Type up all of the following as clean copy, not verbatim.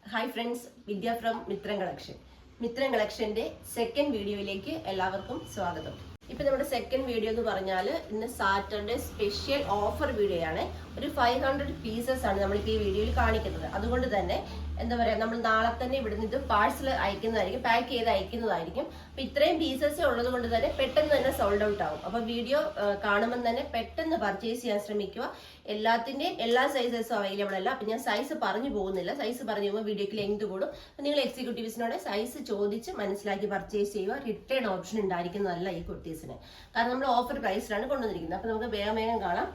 Hi friends, Vidya from Mithram collection. Mithram കളക്ഷന്റെ second വീഡിയോയിലേക്ക് എല്ലാവർക്കും സ്വാഗതം. ഇപ്പൊ നമ്മുടെ സെക്കൻഡ് വീഡിയോ എന്ന് പറഞ്ഞാൽ ഇന്ന് സാറ്റർഡേ സ്പെഷ്യൽ ഓഫർ വീഡിയോ ആണ്. ഒരു 500 പീസസ് ആണ് നമ്മളിപ്പോൾ ഈ വീഡിയോയിൽ കാണിക്കുന്നത്. അതുകൊണ്ട് തന്നെ എന്താ പറയാ, നമ്മൾ നാളെ തന്നെ ഇവിടുന്ന് ഇത് പാഴ്സൽ അയക്കുന്നതായിരിക്കും, പാക്ക് ചെയ്ത് അയക്കുന്നതായിരിക്കും. അപ്പൊ ഇത്രയും പീസസ് ഉള്ളത് കൊണ്ട് തന്നെ പെട്ടെന്ന് തന്നെ സോൾഡ് ഔട്ട് ആവും. അപ്പൊ വീഡിയോ കാണുമ്പോൾ തന്നെ പെട്ടെന്ന് പർച്ചേസ് ചെയ്യാൻ ശ്രമിക്കുക. എല്ലാത്തിന്റെയും എല്ലാ സൈസസും അവൈലബിൾ അല്ല. അപ്പൊ ഞാൻ സൈസ് പറഞ്ഞു പോകുന്നില്ല. സൈസ് പറഞ്ഞു പോകുമ്പോൾ വീഡിയോക്ക് ലെങ്ത് കൂടും. നിങ്ങൾ എക്സിക്യൂട്ടീവ്സിനോട് സൈസ് ചോദിച്ച് മനസ്സിലാക്കി പർച്ചേസ് ചെയ്യുക. റിട്ടേൺ ഓപ്ഷൻ ഉണ്ടായിരിക്കുന്നതല്ല ഈ കുർത്തീസിന്, കാരണം നമ്മൾ ഓഫർ പ്രൈസിലാണ് കൊണ്ടുവന്നിരിക്കുന്നത്. അപ്പൊ നമുക്ക് വേഗം വേഗം കാണാം.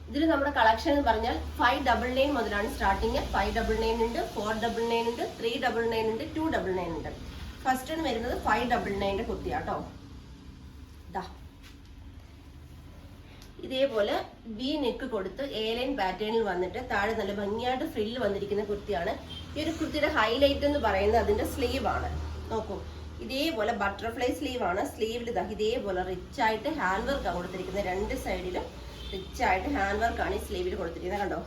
ഇതിൽ നമ്മുടെ കളക്ഷൻ എന്ന് പറഞ്ഞാൽ 599 മുതലാണ് സ്റ്റാർട്ടിങ്. 599 ഉണ്ട്, 499 ഉണ്ട്, 399 ഉണ്ട്, 299 ഉണ്ട്. ഫസ്റ്റ് ആണ് വരുന്നത് 599 കുർത്തിയാട്ടോ. ഇതേപോലെ വി നെക്ക് കൊടുത്ത് A-ലൈൻ പാറ്റേണിൽ വന്നിട്ട് താഴെ നല്ല ഭംഗിയായിട്ട് ഫ്രില്ല് വന്നിരിക്കുന്ന കുർത്തിയാണ്. ഈ ഒരു കുർത്തിയുടെ ഹൈലൈറ്റ് എന്ന് പറയുന്നത് അതിന്റെ സ്ലീവ് ആണ്. നോക്കൂ, ഇതേപോലെ ബട്ടർഫ്ലൈ സ്ലീവ് ആണ്. സ്ലീവിൽ ഇതേപോലെ റിച്ച് ആയിട്ട് ഹാൻഡ് വർക്ക് ആണ് കൊടുത്തിരിക്കുന്നത്. രണ്ട് സൈഡിലും റിച്ച് ആയിട്ട് ഹാൻഡ് വർക്ക് ആണ് ഈ സ്ലീവിൽ കൊടുത്തിരിക്കുന്നത്. കണ്ടോ,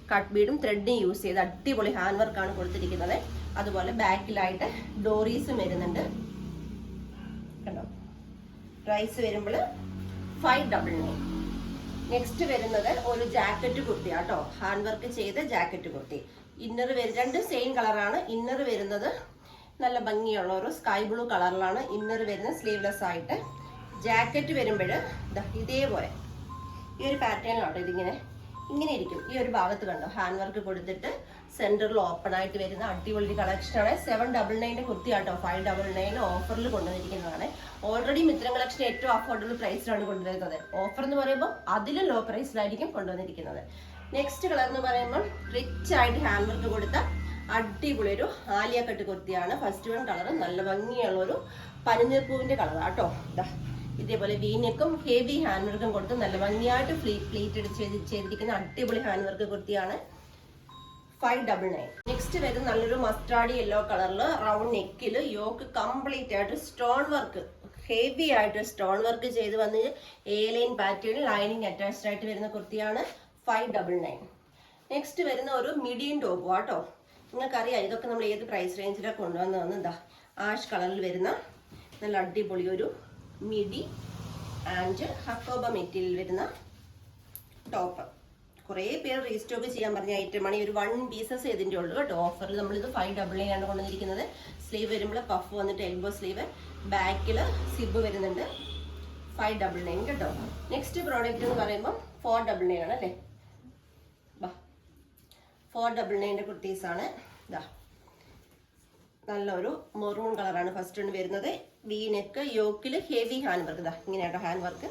കട്ട് ബീഡും ത്രെഡും യൂസ് ചെയ്ത് അടിപൊളി ഹാൻഡ് വർക്ക് ആണ് കൊടുത്തിരിക്കുന്നത്. അതുപോലെ ബാക്കിലായിട്ട് ഡോറീസും വരുന്നുണ്ട്. കണ്ടോ, പ്രൈസ് വരുമ്പോൾ 599. നെക്സ്റ്റ് വരുന്നത് ഒരു ജാക്കറ്റ് കുർത്തിയാട്ടോ, ഹാൻഡ് വർക്ക് ചെയ്ത ജാക്കറ്റ് കുർത്തി. ഇന്നർ രണ്ട് സെയിം കളറാണ്. ഇന്നർ വരുന്നത് നല്ല ഭംഗിയുള്ള ഒരു സ്കൈ ബ്ലൂ കളറിലാണ് ഇന്നർ വരുന്നത്, സ്ലീവ്ലെസ് ആയിട്ട്. ജാക്കറ്റ് വരുമ്പോൾ ഇതേപോലെ ഈ ഒരു പാറ്റേണിലാട്ടോ ഇതിങ്ങനെ ഇങ്ങനെ ഇരിക്കും. ഈ ഒരു ഭാഗത്ത് കണ്ടോ ഹാൻഡ് വർക്ക് കൊടുത്തിട്ട് സെന്ററിൽ ഓപ്പൺ ആയിട്ട് വരുന്ന അടിപൊളി കളക്ഷനാണ്. 799 കുർത്തിയാട്ടോ. 599 ഓഫറിൽ കൊണ്ടുവന്നിരിക്കുന്നതാണ്. ഓൾറെഡി മിത്രം കളക്ഷൻ ഏറ്റവും അഫോർഡബിൾ പ്രൈസിലാണ് കൊണ്ടുവരുന്നത്. ഓഫർ എന്ന് പറയുമ്പോൾ അതിലും ലോ പ്രൈസിലായിരിക്കും കൊണ്ടുവന്നിരിക്കുന്നത്. നെക്സ്റ്റ് കളർ എന്ന് പറയുമ്പോൾ റിച്ച് ആയിട്ട് ഹാൻഡ് വർക്ക് കൊടുത്ത അടിപൊളി ഒരു ആലിയ കട്ട് കുർത്തിയാണ്. ഫസ്റ്റ് വൺ കളർ നല്ല ഭംഗിയുള്ള ഒരു പനിഞ്ഞപ്പൂവിന്റെ കളറാട്ടോ. ഇതേപോലെ വീനെക്കും ഹെവി ഹാൻഡ് വർക്കും കൊടുത്ത് നല്ല ഭംഗിയായിട്ട് പ്ലീറ്റഡ് ചെയ്തിരിക്കുന്ന അടിപൊളി ഹാൻഡ് വർക്ക് കുർത്തിയാണ്. 599. നെക്സ്റ്റ് വരുന്ന നല്ലൊരു മസ്റ്റാർഡ് യെല്ലോ കളറിൽ റൗണ്ട് നെക്കിൽ യോക്ക് കംപ്ലീറ്റ് ആയിട്ട് സ്റ്റോൺ വർക്ക്, ഹെവി ആയിട്ട് സ്റ്റോൺ വർക്ക് ചെയ്ത് വന്ന് A-ലൈൻ പാറ്റേണിൽ ലൈനിങ് അറ്റാച്ച്ഡ് ആയിട്ട് വരുന്ന കുർത്തിയാണ്. 599. നെക്സ്റ്റ് വരുന്ന ഒരു മീഡിയം ടോപ്പ് ആട്ടോ. നിങ്ങൾക്കറിയാം ഇതൊക്കെ നമ്മൾ ഏത് പ്രൈസ് റേഞ്ചിലാണ് കൊണ്ടുവന്നതെന്ന്. ആഷ് കളറിൽ വരുന്ന നല്ല അടിപൊളി ഒരു മിഡി ആൻഡ് ഹക്കോബ മെറ്റീരിയൽ വരുന്ന ടോപ്പ്. കുറേ പേര് റീസ്റ്റോക്ക് ചെയ്യാൻ പറഞ്ഞ ഐറ്റമാണ്. ഒരു 1 പീസസ് ഇതിൻ്റെ ഉള്ളൂ കേട്ടോ. ഓഫറിൽ നമ്മളിത് 599 ആണ് കൊണ്ടുവന്നിരിക്കുന്നത്. സ്ലീവ് വരുമ്പോൾ പഫ് വന്നിട്ട് എൽബോ സ്ലീവ്, ബാക്കിൽ സിബ് വരുന്നുണ്ട്. 599 കേട്ടോ. നെക്സ്റ്റ് പ്രോഡക്റ്റ് എന്ന് പറയുമ്പോൾ 499 ആണ് അല്ലേ. 499 കുർത്തീസാണ്. നല്ലൊരു മെറൂൺ കളറാണ് ഫസ്റ്റ് ഒന്ന് വരുന്നത്. വി നെക്ക്, യോക്കിൽ ഹെവി ഹാൻഡ് വർക്ക്. ഇങ്ങനെയാട്ടോ hand work.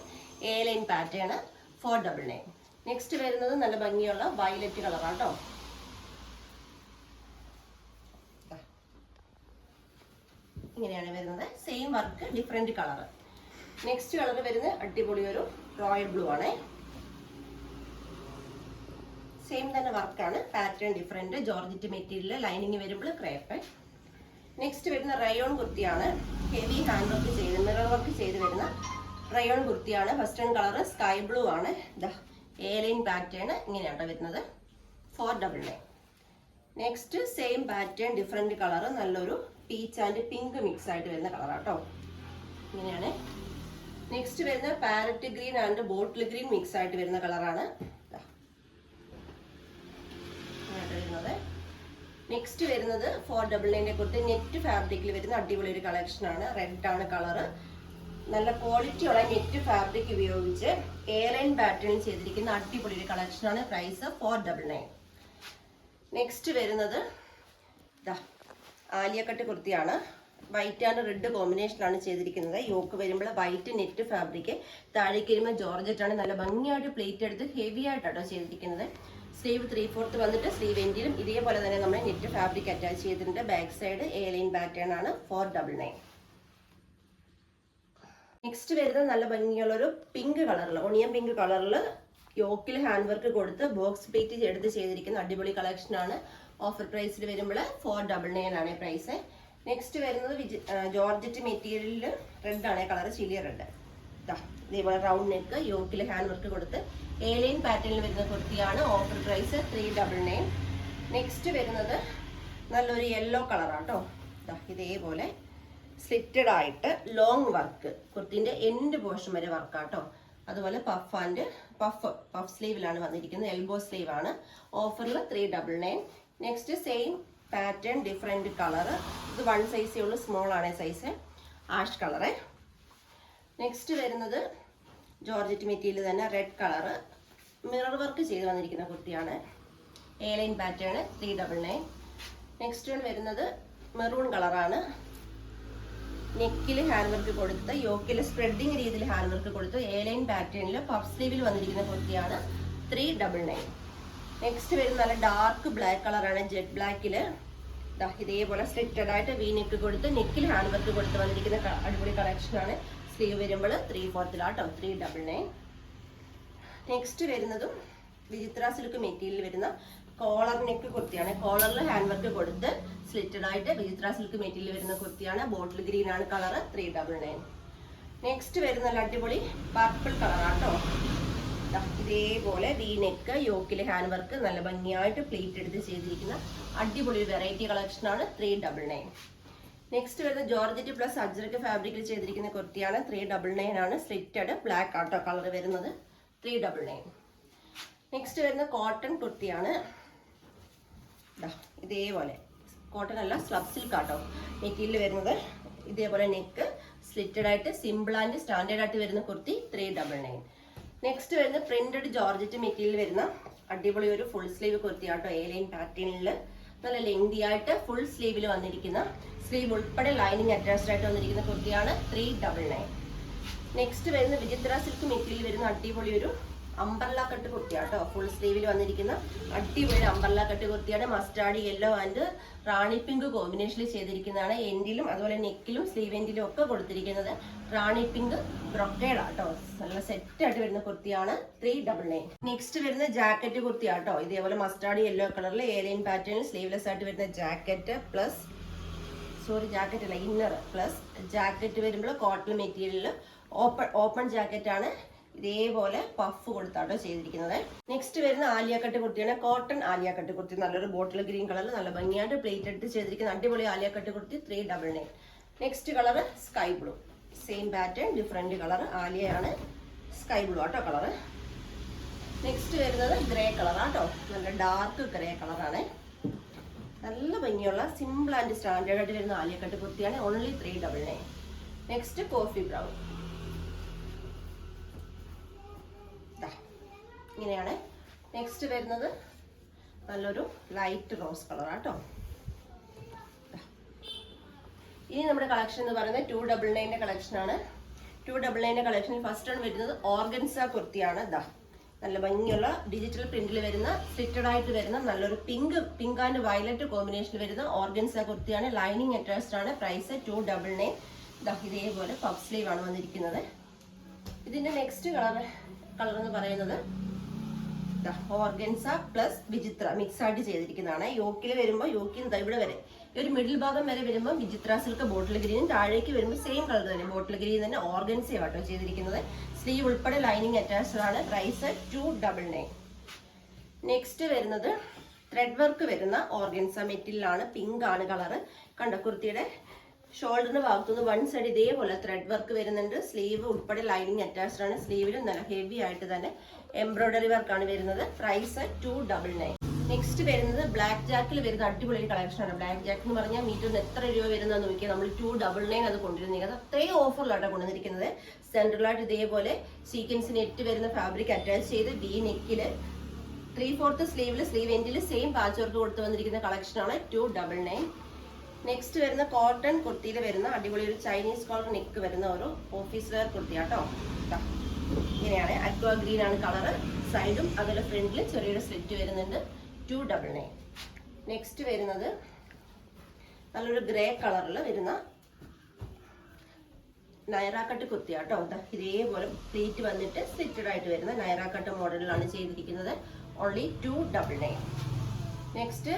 A line pattern. 499. Next വരുന്നത് നല്ല ഭംഗിയുള്ള വയലറ്റ് കളറാട്ടോ. ഇങ്ങനെയാണ് വരുന്നത്. Same work, different colour. Next colour വരുന്നത് അടിപൊളി ഒരു റോയൽ ബ്ലൂ ആണ്. സെയിം തന്നെ വർക്കാണ്, pattern different. Georgette material, lining വരുമ്പോൾ ക്രേപ്പ്. നെക്സ്റ്റ് വരുന്ന റയോൺ കുർത്തിയാണ്. ഹെവി ഹാൻഡ് വർക്ക് ചെയ്ത് മിറർ വർക്ക് ചെയ്ത് വരുന്ന റയോൺ കുർത്തിയാണ്. ഫസ്റ്റ് കളർ സ്കൈ ബ്ലൂ ആണ്. A-ലൈൻ പാറ്റേൺ ഇങ്ങനെയാണ് വരുന്നത്. 499. Next same pattern different colour, നല്ലൊരു പീച്ച് ആൻഡ് പിങ്ക് മിക്സ് ആയിട്ട് വരുന്ന കളറാട്ടോ. ഇങ്ങനെയാണ്. നെക്സ്റ്റ് വരുന്ന parrot green and bottle green mix ആയിട്ട് വരുന്ന കളറാണ് വരുന്നത്. നെക്സ്റ്റ് വരുന്നത് 499 കുറിച്ച് നെറ്റ് ഫാബ്രിക്കിൽ വരുന്ന അടിപൊളി ഒരു കളക്ഷനാണ്. റെഡ് ആണ് കളറ്. നല്ല ക്വാളിറ്റിയുള്ള നെറ്റ് ഫാബ്രിക് ഉപയോഗിച്ച് A-ലൈൻ പാറ്റേൺ ചെയ്തിരിക്കുന്ന അടിപൊളി ഒരു കളക്ഷനാണ്. പ്രൈസ് 499. നെക്സ്റ്റ് വരുന്നത് ആലിയ കട്ട് കുർത്തിയാണ്. വൈറ്റ് ആൻഡ് റെഡ് കോമ്പിനേഷനാണ് ചെയ്തിരിക്കുന്നത്. യോക്ക് വരുമ്പോൾ വൈറ്റ് നെറ്റ് ഫാബ്രിക്, താഴേക്ക് വരുമ്പോൾ ജോർജറ്റ് ആണ്. നല്ല ഭംഗിയായിട്ട് പ്ലേറ്റ് എടുത്ത് ഹെവി ആയിട്ടാണ് ചെയ്തിരിക്കുന്നത്. സ്ലീവ് 3/4 വന്നിട്ട് സ്ലീവ് എൻഡിലും ഇതേപോലെ തന്നെ നമ്മൾ നെറ്റ് ഫാബ്രിക് അറ്റാച്ച് ചെയ്തിട്ടുണ്ട്. ബാക്ക് സൈഡ് A-ലൈൻ പാറ്റേൺ ആണ്. 499. നെക്സ്റ്റ് വരുന്നത് നല്ല ഭംഗിയുള്ള ഒരു പിങ്ക് കളറിൽ, ഓണിയൻ പിങ്ക് കളറിൽ യോക്കിൽ ഹാൻഡ് വർക്ക് കൊടുത്ത് ബോക്സ് പ്ലേറ്റ് എടുത്ത് ചെയ്തിരിക്കുന്ന അടിപൊളി കളക്ഷനാണ്. ഓഫർ പ്രൈസിൽ വരുമ്പോൾ 499 ആണ് പ്രൈസ്. നെക്സ്റ്റ് വരുന്നത് ജോർജറ്റ് മെറ്റീരിയലിൽ റെഡ് ആണ് കളർ, ചില്ലി റെഡ്. ഇതേപോലെ റൗണ്ട് നെക്ക്, യോക്കിൽ ഹാൻഡ് വർക്ക് കൊടുത്ത് A-ലൈൻ പാറ്റേണിൽ വരുന്ന കുർത്തിയാണ്. Offer price 399. നെക്സ്റ്റ് വരുന്നത് നല്ലൊരു യെല്ലോ കളറാട്ടോ. ഇതേപോലെ സ്ലിറ്റഡ് ആയിട്ട് ലോങ് വർക്ക്, കുർത്തിന്റെ എൻഡ് പോർഷൻ വരെ വർക്കാട്ടോ. അതുപോലെ പഫ് സ്ലീവിലാണ് വന്നിരിക്കുന്നത്, എൽബോ സ്ലീവ് ആണ്. ഓഫറിൽ 399. Next same pattern, different colour. ഇത് 1 സൈസേ ഉള്ളൂ, സ്മോൾ ആണ് സൈസ്, ആഷ് കളറ്. നെക്സ്റ്റ് വരുന്നത് ജോർജറ്റ് മെറ്റീരിയൽ തന്നെ, റെഡ് കളറ്, മിറർ വർക്ക് ചെയ്ത് വന്നിരിക്കുന്ന കുർത്തിയാണ്. A line pattern 399. Next one വരുന്നത് മെറൂൺ കളറാണ്. നെക്കിൽ ഹാൻഡ് വർക്ക് കൊടുത്ത്, യോക്കിൽ സ്പ്രെഡിങ് രീതിയിൽ ഹാൻഡ് വർക്ക് കൊടുത്ത്, എ ലൈൻ പാറ്റേണിൽ പഫ് സ്ലീവിൽ വന്നിരിക്കുന്ന കുർത്തിയാണ് 399. നെക്സ്റ്റ് വരുന്ന നല്ല ഡാർക്ക് ബ്ലാക്ക് കളറാണ്, ജെറ്റ് ബ്ലാക്കില് ഇതേപോലെ സ്ലിറ്റഡ് ആയിട്ട് വി നെക്ക് കൊടുത്ത് നെക്കിൽ ഹാൻഡ് വർക്ക് കൊടുത്ത് വന്നിരിക്കുന്ന അടിപൊളി കളക്ഷനാണ്. സ്ലീവ് വരുമ്പോൾ 3/4 399. നെക്സ്റ്റ് വരുന്നതും വിചിത്ര സിൽക്ക് മെറ്റീരിയൽ വരുന്ന കോളർ നെക്ക് കുർത്തിയാണ്. കോളറിൽ ഹാൻഡ് വർക്ക് കൊടുത്ത് സ്ലിറ്റഡ് ആയിട്ട് വിചിത്ര സിൽക്ക് മെറ്റീരിയൽ വരുന്ന കുർത്തിയാണ്. ബോട്ടിൽ ഗ്രീൻ ആണ് കളർ, 399. നെക്സ്റ്റ് വരുന്ന അടിപൊളി പർപ്പിൾ കളറാട്ടോ. ഇതേപോലെ വി നെക്ക്, യോക്കിലെ ഹാൻഡ് വർക്ക് നല്ല ഭംഗിയായിട്ട് പ്ലീറ്റ് എടുത്ത് ചെയ്തിരിക്കുന്ന അടിപൊളി വെറൈറ്റി കളക്ഷനാണ് 399. നെക്സ്റ്റ് വരുന്ന ജോർജറ്റ് പ്ലസ് അജ്രക്ക് ഫാബ്രിക്കിൽ ചെയ്തിരിക്കുന്ന കുർത്തിയാണ്. 399 ആണ്. സ്ലിറ്റഡ് ബ്ലാക്ക് ആട്ടോ കളർ വരുന്നത്, 399. നെക്സ്റ്റ് വരുന്ന കോട്ടൺ കുർത്തിയാണ്. ഇതേപോലെ കോട്ടൺ അല്ല, സ്ലബ് സിൽക്ക് ആട്ടോ മെറ്റീരിയൽ വരുന്നത്. ഇതേപോലെ നെക്ക് സ്ലിറ്റഡ് ആയിട്ട് സിമ്പിൾ ആൻഡ് സ്റ്റാൻഡേർഡ് ആയിട്ട് വരുന്ന കുർത്തി 399. നെക്സ്റ്റ് വരുന്ന പ്രിന്റഡ് ജോർജറ്റ് മെറ്റീരിയൽ വരുന്ന അടിപൊളി ഒരു ഫുൾ സ്ലീവ് കുർത്തി ആട്ടോ. എ ലൈൻ പാറ്റേണിൽ നല്ല ലെങ്തി ആയിട്ട് ഫുൾ സ്ലീവിൽ വന്നിരിക്കുന്ന, സ്ലീവ് ഉൾപ്പെടെ ലൈനിങ് അറ്റാച്ച്ഡ് ആയിട്ട് വന്നിരിക്കുന്ന കുർത്തിയാണ് 399. നെക്സ്റ്റ് വരുന്ന വിചിത്ര സിൽക്ക് മെറ്റീരിയൽ വരുന്ന അടിപൊളി ഒരു അംബർല കട്ട് കുർത്തിയാട്ടോ. ഫുൾ സ്ലീവിൽ വന്നിരിക്കുന്ന അടിപൊളി അംബർല കട്ട് കുർത്തിയാണ്. Mustard yellow and rani pink കോമ്പിനേഷനിൽ ചെയ്തിരിക്കുന്നതാണ്. എൻഡിലും അതുപോലെ നെക്കിലും സ്ലീവ് എൻഡിലും ഒക്കെ കൊടുത്തിരിക്കുന്നത് റാണി പിങ്ക് ബ്രൊക്കേഡ് ആട്ടോ. നല്ല സെറ്റ് ആയിട്ട് വരുന്ന കുർത്തിയാണ് 399. നെക്സ്റ്റ് വരുന്ന ജാക്കറ്റ് കുർത്തിയാട്ടോ. ഇതേപോലെ മസ്റ്റാർഡ് യെല്ലോ കളറിൽ എ ലൈൻ പാറ്റേണിൽ സ്ലീവ്ലെസ് ആയിട്ട് വരുന്ന ജാക്കറ്റ് പ്ലസ് ജാക്കറ്റ് അല്ല, ഇന്നർ പ്ലസ് ജാക്കറ്റ് വരുമ്പോൾ കോട്ടൺ മെറ്റീരിയലിൽ ഓപ്പൺ ജാക്കറ്റ് ആണ്. ഇതേപോലെ പഫ് കൊടുത്താട്ടോ ചെയ്തിരിക്കുന്നത്. നെക്സ്റ്റ് വരുന്ന ആലിയ കട്ട് കുർത്തിയാണ്. കോട്ടൺ ആലിയ കട്ട് കുർത്തി, നല്ലൊരു ബോട്ടിൽ ഗ്രീൻ കളറിൽ നല്ല ഭംഗിയായിട്ട് പ്ലേറ്റ് എടുത്ത് ചെയ്തിരിക്കുന്ന അടിപൊളി Alia cut kurti 399. Next colour sky blue, same pattern different colour. ആലിയയാണ്, സ്കൈ ബ്ലൂ ആട്ടോ കളർ. നെക്സ്റ്റ് വരുന്നത് ഗ്രേ കളർ ആട്ടോ, നല്ല ഡാർക്ക് ഗ്രേ കളറാണ്. നല്ല ഭംഗിയുള്ള സിമ്പിൾ ആൻഡ് സ്റ്റാൻഡേർഡ് ആയിട്ട് വരുന്ന ആലിയ കട്ട് കുർത്തിയാണ്. ഓൺലി 399. നെക്സ്റ്റ് കോഫി ബ്രൗൺ, ഇങ്ങനെയാണ്. നെക്സ്റ്റ് വരുന്നത് നല്ലൊരു ലൈറ്റ് റോസ് കളർ ആട്ടോ. ഇനി നമ്മുടെ കളക്ഷൻ എന്ന് പറയുന്നത് 299 കളക്ഷനാണ്. 299 കളക്ഷനിൽ ഫസ്റ്റ് ആണ് വരുന്നത് ഓർഗൻസ കുർത്തിയാണ്. നല്ല ഭംഗിയുള്ള ഡിജിറ്റൽ പ്രിന്റിൽ വരുന്ന സ്ലിറ്റഡ് ആയിട്ട് വരുന്ന നല്ലൊരു പിങ്ക് ആൻഡ് വയലറ്റ് കോമ്പിനേഷനിൽ വരുന്ന ഓർഗൻസ കുർത്തിയാണ്. ലൈനിങ് അറ്റാച്ച്ഡ് ആണ്. പ്രൈസ് 299. ഇതേപോലെ പഫ് സ്ലീവ് ആണ് വന്നിരിക്കുന്നത്. ഇതിന്റെ നെക്സ്റ്റ് കളർ എന്ന് പറയുന്നത് ഓർഗൻസ പ്ലസ് വിചിത്ര മിക്സ് ആയിട്ട് ചെയ്തിരിക്കുന്നതാണ്. യോക്കിൽ വരുമ്പോൾ യോക്കിന് ഇവിടെ വരെ ഒരു മിഡിൽ ഭാഗം വരെ വരുമ്പോൾ വിചിത്ര സിൽക്ക് ബോട്ടിൽ ഗ്രീനും, താഴേക്ക് വരുമ്പോൾ സെയിം കളർ തന്നെ ബോട്ടിൽ ഗ്രീൻ തന്നെ ഓർഗൻസ ആട്ടോ ചെയ്തിരിക്കുന്നത്. സ്ലീവ് ഉൾപ്പെടെ ലൈനിങ് അറ്റാച്ച്ഡ് ആണ്. പ്രൈസ് 299. നെക്സ്റ്റ് വരുന്നത് ത്രെഡ് വർക്ക് വരുന്ന ഓർഗൻസ മെറ്റീരിയൽ ആണ്. പിങ്ക് ആണ് കളറ്. കണ്ടോ, കുർത്തിയുടെ ഷോൾഡറിന്റെ ഭാഗത്തുനിന്ന് വൺ സൈഡ് ഇതേപോലെ ത്രെഡ് വർക്ക് വരുന്നുണ്ട്. സ്ലീവ് ഉൾപ്പെടെ ലൈനിങ് അറ്റാച്ച്ഡ് ആണ്. സ്ലീവിലും നല്ല ഹെവി ആയിട്ട് തന്നെ എംബ്രോയിഡറി വർക്ക് ആണ് വരുന്നത്. പ്രൈസ് 299. നെക്സ്റ്റ് വരുന്നത് ബ്ലാക്ക് ജാക്കിൽ വരുന്ന അടിപൊളി കളക്ഷൻ ആണ്. ബ്ലാക്ക് ജാക്ക് എന്ന് പറഞ്ഞാൽ മീറ്ററിന് എത്ര രൂപ വരുന്നതെന്ന് നോക്കിയാൽ നമ്മൾ 299 അത് കൊണ്ടുവരുന്നത്. അത്രയും ഓഫറിലാണ് കൊണ്ടുവന്നിരിക്കുന്നത്. സെൻട്രലായിട്ട് ഇതേപോലെ സീക്വൻസ് നെറ്റ് വരുന്ന ഫാബ്രിക് അറ്റാച്ച് ചെയ്ത് വി നെക്കില് 3/4 സ്ലീവിൽ സ്ലീവ് എൻഡിൽ സെയിം പാച്ച് വർക്ക് കൊടുത്ത് വന്നിരിക്കുന്ന കളക്ഷനാണ് 299. നെക്സ്റ്റ് വരുന്ന കോട്ടൺ കുർത്തിയിൽ വരുന്ന അടിപൊളി ഒരു ചൈനീസ് കോളർ നെക്ക് വരുന്ന ഒരു ഓഫീസ് വെയർ കുർത്തിയാട്ടോ. ഇങ്ങനെയാണ്. അക്വാ ഗ്രീൻ ആണ് കളറ്. സൈഡും അതുപോലെ ഫ്രണ്ടിൽ ചെറിയൊരു സ്ലിറ്റ് വരുന്നുണ്ട്. 299. നെക്സ്റ്റ് വരുന്നത് നല്ലൊരു ഗ്രേ കളറിൽ വരുന്ന നൈറാക്കട്ട് കുർത്തിയാട്ടോ. ഇതേപോലെ പ്ലീറ്റ് വന്നിട്ട് സ്ലിറ്റഡ് ആയിട്ട് വരുന്ന നൈറാക്കട്ട് മോഡലിലാണ് ചെയ്തിരിക്കുന്നത്. Only 299. Next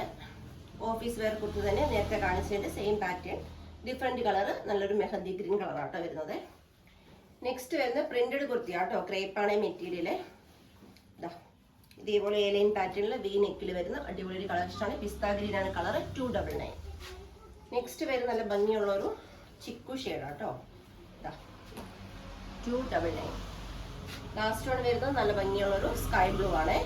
office wear kurti തന്നെ നേരത്തെ കാണിച്ചതിന്റെ സെയിം പാറ്റേൺ, ഡിഫറെന്റ് കളർ, നല്ലൊരു മെഹന്തി ഗ്രീൻ കളറാട്ടോ വരുന്നത്. നെക്സ്റ്റ് വരുന്ന പ്രിന്റഡ് കുർത്തിയാട്ടോ. ക്രേപ്പാണ് മെറ്റീരിയല്. ഇതേപോലെ എ ലൈൻ പാറ്റേണിൽ വി നെക്കിൽ വരുന്ന അടിപൊളി ഒരു കളക്ഷനാണ്. പിസ്ത ഗ്രീൻ ആണ് കളർ. 299. നെക്സ്റ്റ് വരുന്ന നല്ല ഭംഗിയുള്ള ഒരു ചിക്കു ഷെയ്ഡാണ് കേട്ടോ. 299. ലാസ്റ്റ് വൺ വരുന്നത് നല്ല ഭംഗിയുള്ള ഒരു സ്കൈ ബ്ലൂ ആണ്.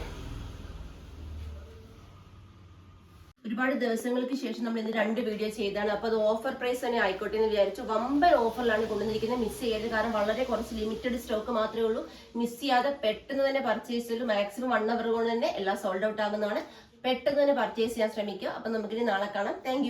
ഒരുപാട് ദിവസങ്ങൾക്ക് ശേഷം നമ്മൾ ഇന്ന് 2 വീഡിയോ ചെയ്താണ്. അപ്പോൾ അത് ഓഫർ പ്രൈസ് തന്നെ ആയിക്കോട്ടെ എന്ന് വിചാരിച്ചു. വമ്പൻ ഓഫറിലാണ് കൊണ്ടുവന്നിരിക്കുന്നത്. മിസ് ചെയ്യരുത്. കാരണം വളരെ കുറച്ച് ലിമിറ്റഡ് സ്റ്റോക്ക് മാത്രമേ ഉള്ളൂ. മിസ് ചെയ്യാതെ പെട്ടെന്ന് തന്നെ പർച്ചേസ് ചെയ്തു. മാക്സിമം 1 അവർ കൊണ്ട് തന്നെ എല്ലാം സോൾഡ് ഔട്ട് ആകുന്നതാണ്. പെട്ടെന്ന് തന്നെ പർച്ചേസ് ചെയ്യാൻ ശ്രമിക്കുക. അപ്പം നമുക്കിനി നാളെ കാണാം. താങ്ക്